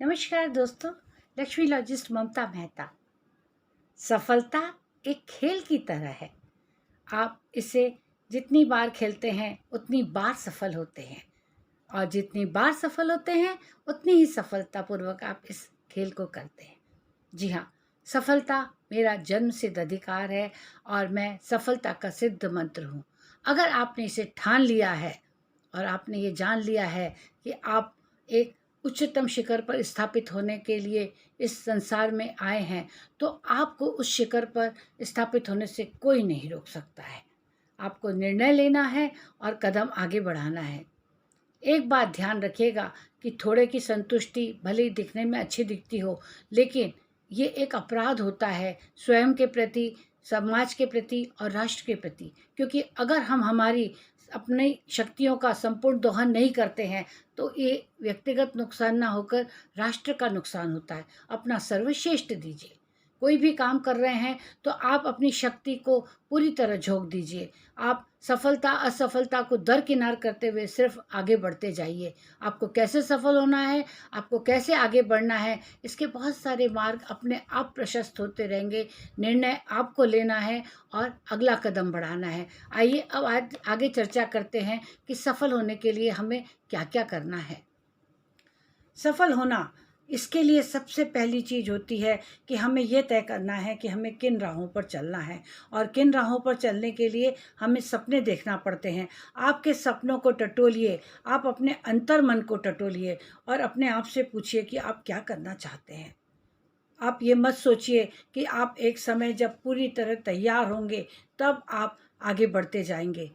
नमस्कार दोस्तों, लक्ष्मीलॉजिस्ट ममता मेहता। सफलता एक खेल की तरह है। आप इसे जितनी बार खेलते हैं उतनी बार सफल होते हैं, और जितनी बार सफल होते हैं उतनी ही सफलतापूर्वक आप इस खेल को करते हैं। जी हाँ, सफलता मेरा जन्म सिद्ध अधिकार है और मैं सफलता का सिद्ध मंत्र हूँ। अगर आपने इसे ठान लिया है और आपने ये जान लिया है कि आप एक उच्चतम शिखर पर स्थापित होने के लिए इस संसार में आए हैं, तो आपको उस शिखर पर स्थापित होने से कोई नहीं रोक सकता है। आपको निर्णय लेना है और कदम आगे बढ़ाना है। एक बात ध्यान रखिएगा कि थोड़े की संतुष्टि भले ही दिखने में अच्छी दिखती हो, लेकिन ये एक अपराध होता है स्वयं के प्रति, समाज के प्रति और राष्ट्र के प्रति। क्योंकि अगर हम हमारी अपनी शक्तियों का संपूर्ण दोहन नहीं करते हैं तो ये व्यक्तिगत नुकसान ना होकर राष्ट्र का नुकसान होता है। अपना सर्वश्रेष्ठ दीजिए। कोई भी काम कर रहे हैं तो आप अपनी शक्ति को पूरी तरह झोंक दीजिए। आप सफलता असफलता को दरकिनार करते हुए सिर्फ आगे बढ़ते जाइए। आपको कैसे सफल होना है, आपको कैसे आगे बढ़ना है, इसके बहुत सारे मार्ग अपने आप प्रशस्त होते रहेंगे। निर्णय आपको लेना है और अगला कदम बढ़ाना है। आइए अब आज आगे चर्चा करते हैं कि सफल होने के लिए हमें क्या क्या करना है। सफल होना, इसके लिए सबसे पहली चीज़ होती है कि हमें यह तय करना है कि हमें किन राहों पर चलना है, और किन राहों पर चलने के लिए हमें सपने देखना पड़ते हैं। आपके सपनों को टटोलिए, आप अपने अंतर्मन को टटोलिए और अपने आप से पूछिए कि आप क्या करना चाहते हैं। आप ये मत सोचिए कि आप एक समय जब पूरी तरह तैयार होंगे तब आप आगे बढ़ते जाएंगे।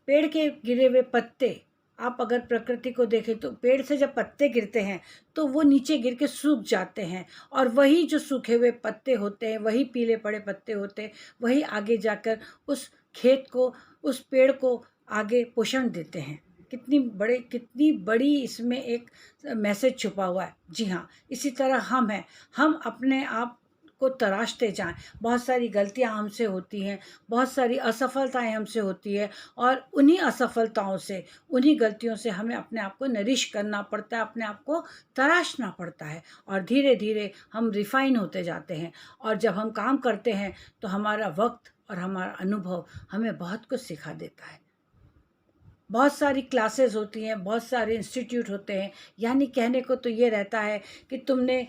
पेड़ के गिरे हुए पत्ते, आप अगर प्रकृति को देखें तो पेड़ से जब पत्ते गिरते हैं तो वो नीचे गिर के सूख जाते हैं, और वही जो सूखे हुए पत्ते होते हैं, वही पीले पड़े पत्ते होते हैं, वही आगे जाकर उस खेत को, उस पेड़ को आगे पोषण देते हैं। कितनी बड़ी इसमें एक मैसेज छुपा हुआ है। जी हाँ, इसी तरह हम हैं। हम अपने आप को तराशते जाएं। बहुत सारी गलतियां हमसे होती हैं, बहुत सारी असफलताएं हमसे होती है, और उन्हीं असफलताओं से, उन्हीं गलतियों से हमें अपने आप को नरिश करना पड़ता है, अपने आप को तराशना पड़ता है, और धीरे धीरे हम रिफाइन होते जाते हैं। और जब हम काम करते हैं तो हमारा वक्त और हमारा अनुभव हमें बहुत कुछ सिखा देता है। बहुत सारी क्लासेस होती हैं, बहुत सारे इंस्टीट्यूट होते हैं। यानी कहने को तो ये रहता है कि तुमने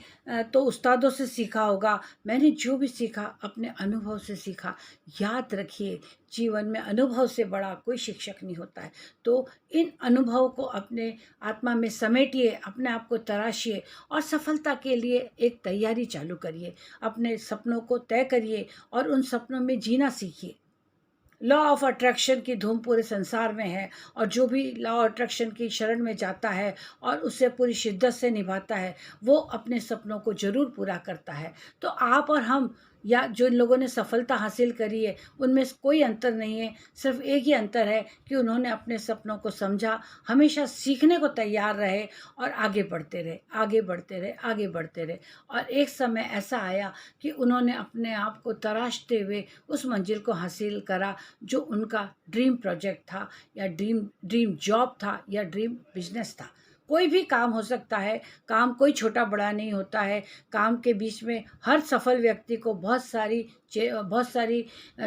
तो उस्तादों से सीखा होगा, मैंने जो भी सीखा अपने अनुभव से सीखा। याद रखिए, जीवन में अनुभव से बड़ा कोई शिक्षक नहीं होता है। तो इन अनुभव को अपने आत्मा में समेटिए, अपने आप को तराशिए और सफलता के लिए एक तैयारी चालू करिए। अपने सपनों को तय करिए और उन सपनों में जीना सीखिए। लॉ ऑफ अट्रैक्शन की धूम पूरे संसार में है, और जो भी लॉ ऑफ अट्रैक्शन की शरण में जाता है और उसे पूरी शिद्दत से निभाता है, वो अपने सपनों को ज़रूर पूरा करता है। तो आप और हम, या जो लोगों ने सफलता हासिल करी है, उनमें कोई अंतर नहीं है। सिर्फ एक ही अंतर है कि उन्होंने अपने सपनों को समझा, हमेशा सीखने को तैयार रहे और आगे बढ़ते रहे, आगे बढ़ते रहे, आगे बढ़ते रहे। और एक समय ऐसा आया कि उन्होंने अपने आप को तराशते हुए उस मंजिल को हासिल करा जो उनका ड्रीम प्रोजेक्ट था, या ड्रीम जॉब था, या ड्रीम बिजनेस था। कोई भी काम हो सकता है, काम कोई छोटा बड़ा नहीं होता है। काम के बीच में हर सफल व्यक्ति को बहुत सारी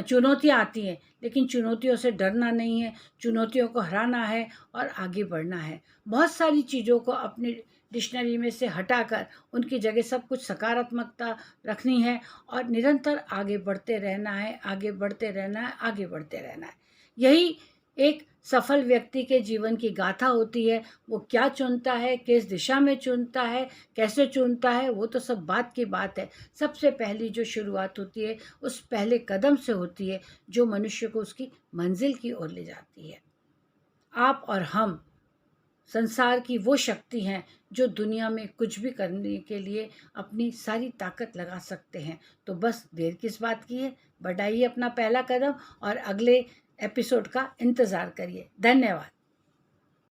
चुनौतियाँ आती हैं, लेकिन चुनौतियों से डरना नहीं है, चुनौतियों को हराना है और आगे बढ़ना है। बहुत सारी चीज़ों को अपनी डिक्शनरी में से हटाकर उनकी जगह सब कुछ सकारात्मकता रखनी है, और निरंतर आगे बढ़ते रहना है, आगे बढ़ते रहना है, आगे बढ़ते रहना है। यही एक सफल व्यक्ति के जीवन की गाथा होती है। वो क्या चुनता है, किस दिशा में चुनता है, कैसे चुनता है, वो तो सब बात की बात है। सबसे पहली जो शुरुआत होती है उस पहले कदम से होती है, जो मनुष्य को उसकी मंजिल की ओर ले जाती है। आप और हम संसार की वो शक्ति हैं जो दुनिया में कुछ भी करने के लिए अपनी सारी ताकत लगा सकते हैं। तो बस देर किस बात की है, बढ़ाइए अपना पहला कदम और अगले एपिसोड का इंतज़ार करिए। धन्यवाद।